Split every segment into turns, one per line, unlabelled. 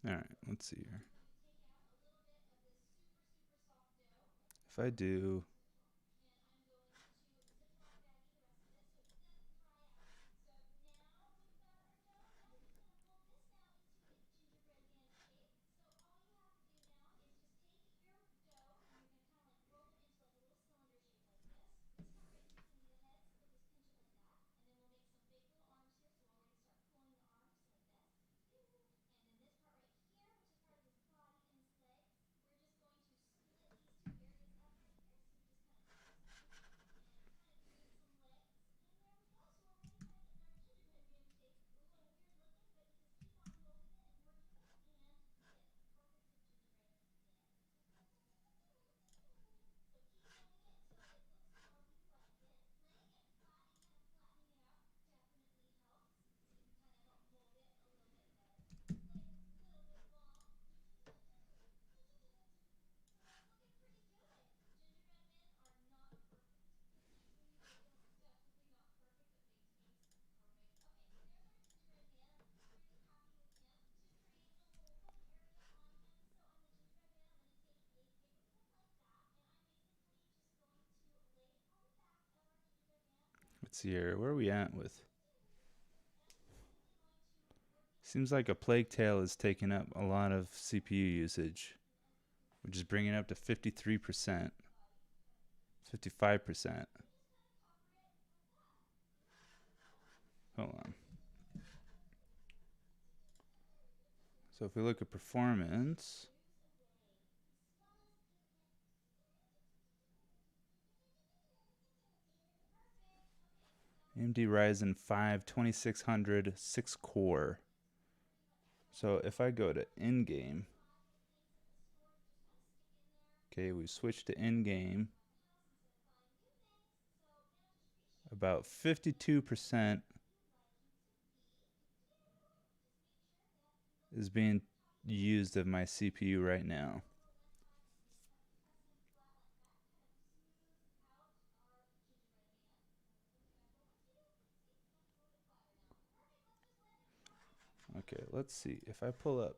All right, let's see here. If I do, let's see here. Where are we at with? Seems like a Plague Tale is taking up a lot of CPU usage, which is bringing it up to 53%, 55%. Hold on. So if we look at performance, AMD Ryzen 5 2600 6 core. So if I go to in-game, okay, we switch to in-game. About 52% is being used of my CPU right now. Okay, let's see. If I pull up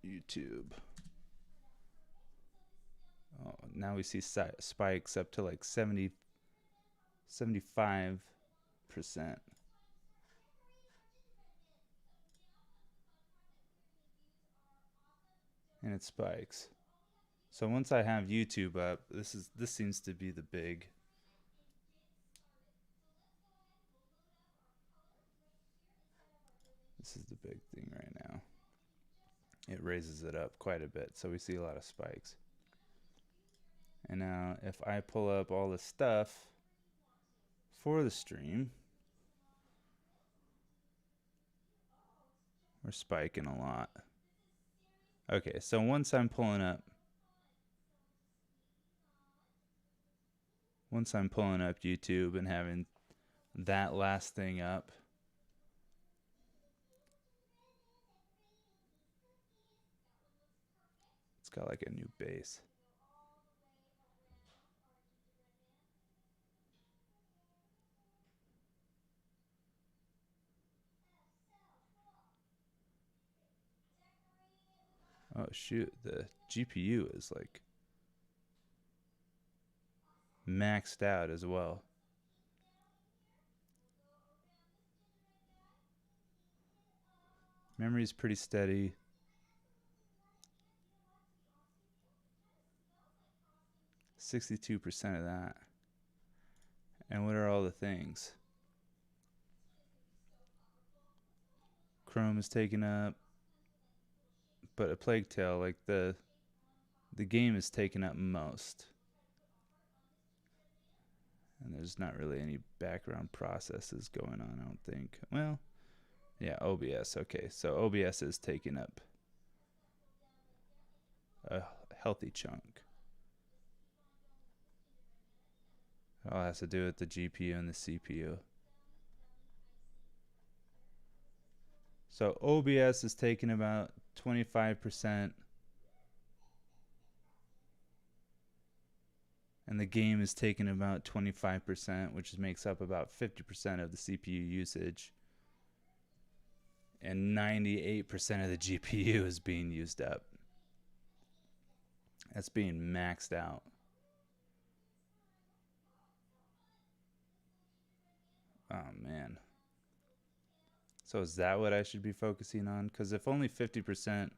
YouTube, oh, now we see spikes up to like 75%. And it spikes. So once I have YouTube up, this seems to be the big. This is the big thing right now. It raises it up quite a bit, so we see a lot of spikes. And now if I pull up all the stuff for the stream, we're spiking a lot. Okay, so once I'm pulling up YouTube and having that last thing up, it's got like a new base. Oh shoot, the GPU is like maxed out as well. Memory's pretty steady. 62% of that. And what are all the things? Chrome is taken up, but a Plague Tale, like the game is taken up most. And there's not really any background processes going on, I don't think. Well, yeah, OBS. Okay, so OBS is taking up a healthy chunk. It all has to do with the GPU and the CPU. So OBS is taking about 25%. and the game is taking about 25%, which makes up about 50% of the CPU usage, and 98% of the GPU is being used up. That's being maxed out. Oh man. So is that what I should be focusing on? Because if only 50%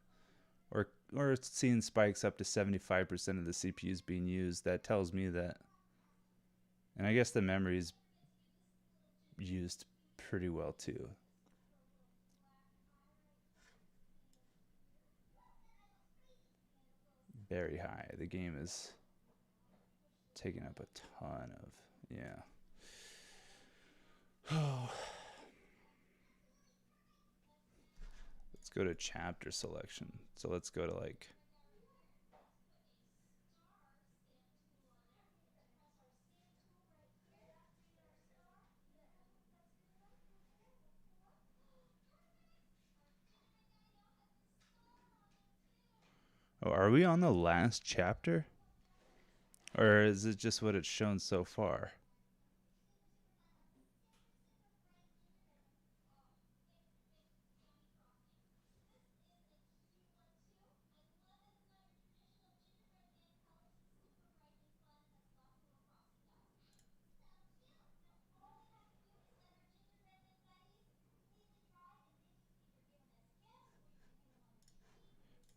or seeing spikes up to 75% of the CPU is being used, that tells me that, and I guess the memory is used pretty well too. Very high. The game is taking up a ton of, yeah. Oh. Let's go to chapter selection. So let's go to like, oh, are we on the last chapter? Or is it just what it's shown so far?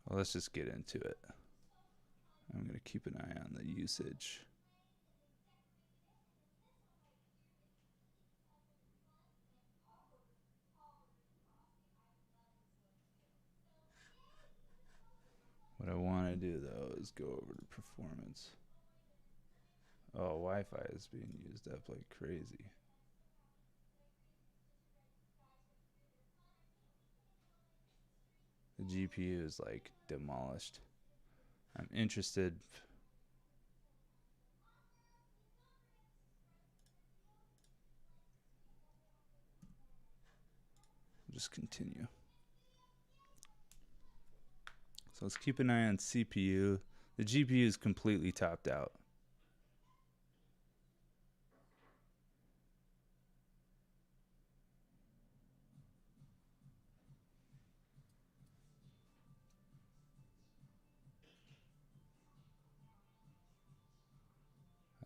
Well, let's just get into it. I'm going to keep an eye on the usage. What I want to do though is go over to performance. Oh, Wi-Fi is being used up like crazy. The GPU is like demolished. I'm interested. Just continue. So let's keep an eye on CPU. The GPU is completely topped out.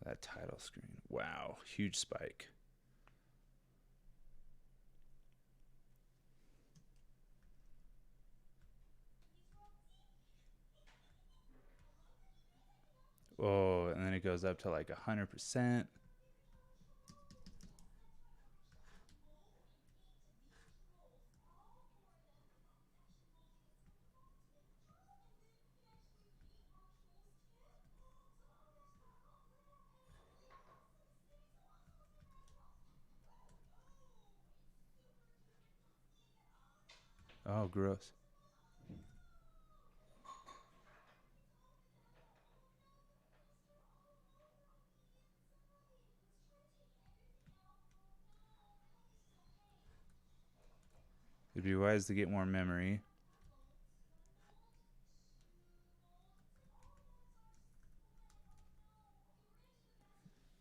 That title screen. Wow, huge spike. Oh, and then it goes up to like 100%. Oh, gross. It'd be wise to get more memory.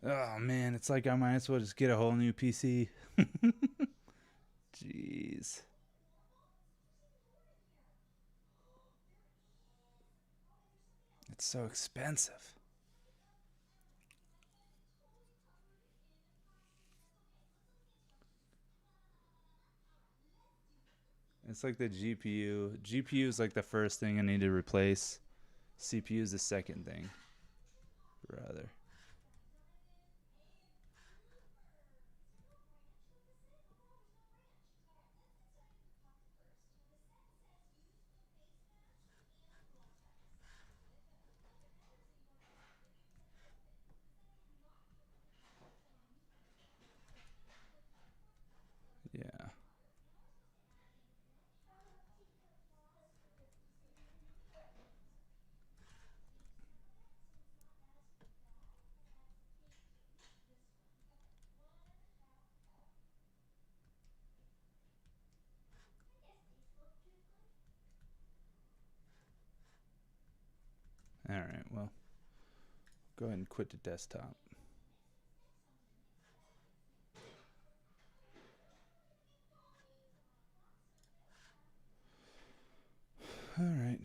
Oh man, it's like I might as well just get a whole new PC. Jeez. It's so expensive. It's like the GPU. GPU is like the first thing I need to replace. CPU is the second thing, rather. Yeah. All right. Well, Go ahead and quit the desktop. All right.